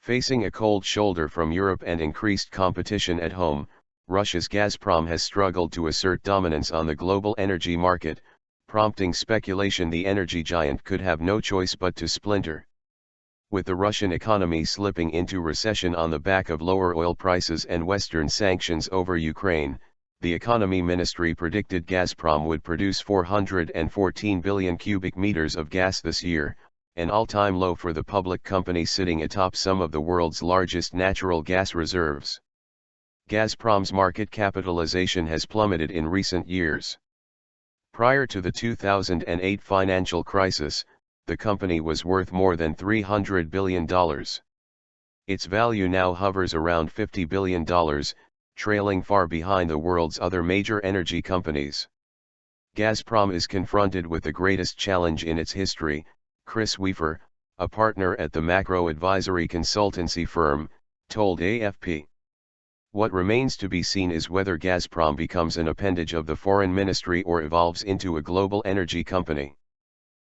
Facing a cold shoulder from Europe and increased competition at home, Russia's Gazprom has struggled to assert dominance on the global energy market, prompting speculation the energy giant could have no choice but to splinter. With the Russian economy slipping into recession on the back of lower oil prices and Western sanctions over Ukraine, the Economy Ministry predicted Gazprom would produce 414 billion cubic meters of gas this year, an all-time low for the public company sitting atop some of the world's largest natural gas reserves. Gazprom's market capitalization has plummeted in recent years. Prior to the 2008 financial crisis, the company was worth more than $300 billion. Its value now hovers around $50 billion, trailing far behind the world's other major energy companies. Gazprom is confronted with the greatest challenge in its history, Chris Weafer, a partner at the macro advisory consultancy firm, told AFP. What remains to be seen is whether Gazprom becomes an appendage of the foreign ministry or evolves into a global energy company.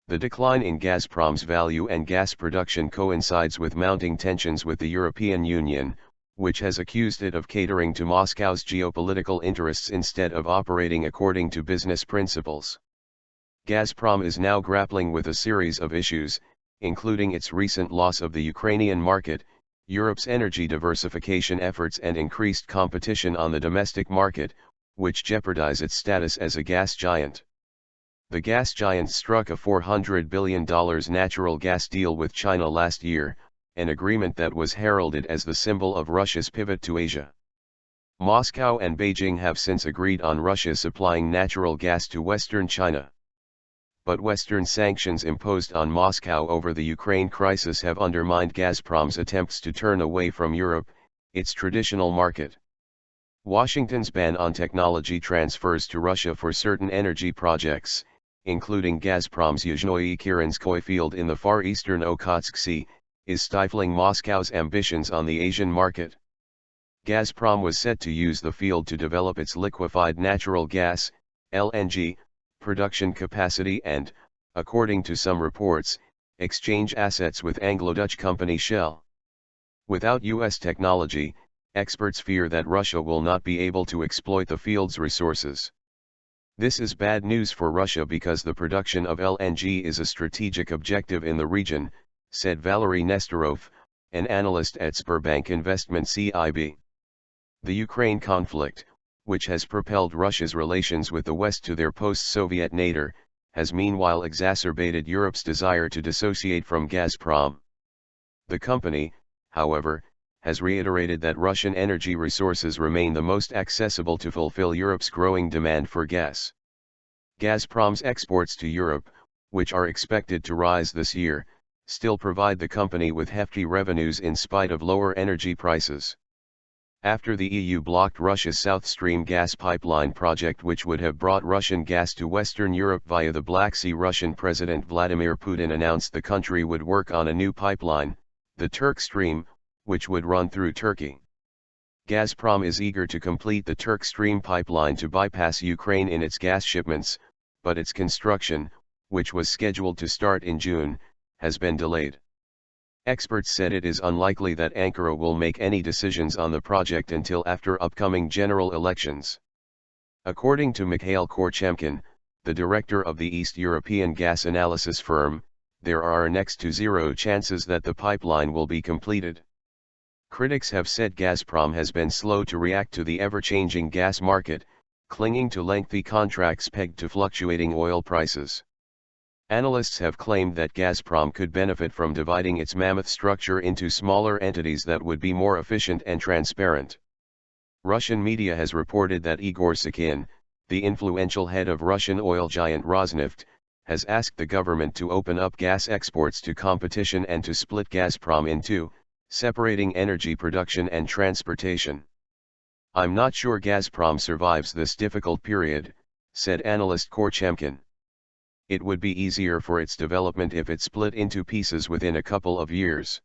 The decline in Gazprom's value and gas production coincides with mounting tensions with the European Union, which has accused it of catering to Moscow's geopolitical interests instead of operating according to business principles. Gazprom is now grappling with a series of issues, including its recent loss of the Ukrainian market, Europe's energy diversification efforts and increased competition on the domestic market, which jeopardize its status as a gas giant. The gas giant struck a $400 billion natural gas deal with China last year, an agreement that was heralded as the symbol of Russia's pivot to Asia. Moscow and Beijing have since agreed on Russia supplying natural gas to Western China. But Western sanctions imposed on Moscow over the Ukraine crisis have undermined Gazprom's attempts to turn away from Europe, its traditional market. Washington's ban on technology transfers to Russia for certain energy projects, including Gazprom's Yuzhnoye Kirinskoye field in the far eastern Okhotsk Sea, is stifling Moscow's ambitions on the Asian market. Gazprom was set to use the field to develop its liquefied natural gas, LNG, production capacity and, according to some reports, exchange assets with Anglo-Dutch company Shell. Without U.S. technology, experts fear that Russia will not be able to exploit the field's resources. This is bad news for Russia because the production of LNG is a strategic objective in the region, said Valery Nestorov, an analyst at Sberbank Investment CIB. The Ukraine conflict, which has propelled Russia's relations with the West to their post-Soviet nadir, has meanwhile exacerbated Europe's desire to dissociate from Gazprom. The company, however, has reiterated that Russian energy resources remain the most accessible to fulfill Europe's growing demand for gas. Gazprom's exports to Europe, which are expected to rise this year, still provide the company with hefty revenues in spite of lower energy prices. After the EU blocked Russia's South Stream gas pipeline project, which would have brought Russian gas to Western Europe via the Black Sea, Russian President Vladimir Putin announced the country would work on a new pipeline, the Turk Stream, which would run through Turkey. Gazprom is eager to complete the Turk Stream pipeline to bypass Ukraine in its gas shipments, but its construction, which was scheduled to start in June, has been delayed. Experts said it is unlikely that Ankara will make any decisions on the project until after upcoming general elections. According to Mikhail Korchemkin, the director of the East European gas analysis firm, there are next to zero chances that the pipeline will be completed. Critics have said Gazprom has been slow to react to the ever-changing gas market, clinging to lengthy contracts pegged to fluctuating oil prices. Analysts have claimed that Gazprom could benefit from dividing its mammoth structure into smaller entities that would be more efficient and transparent. Russian media has reported that Igor Sakhin, the influential head of Russian oil giant Rosneft, has asked the government to open up gas exports to competition and to split Gazprom in two, separating energy production and transportation. "I'm not sure Gazprom survives this difficult period," said analyst Korchemkin. "It would be easier for its development if it split into pieces within a couple of years."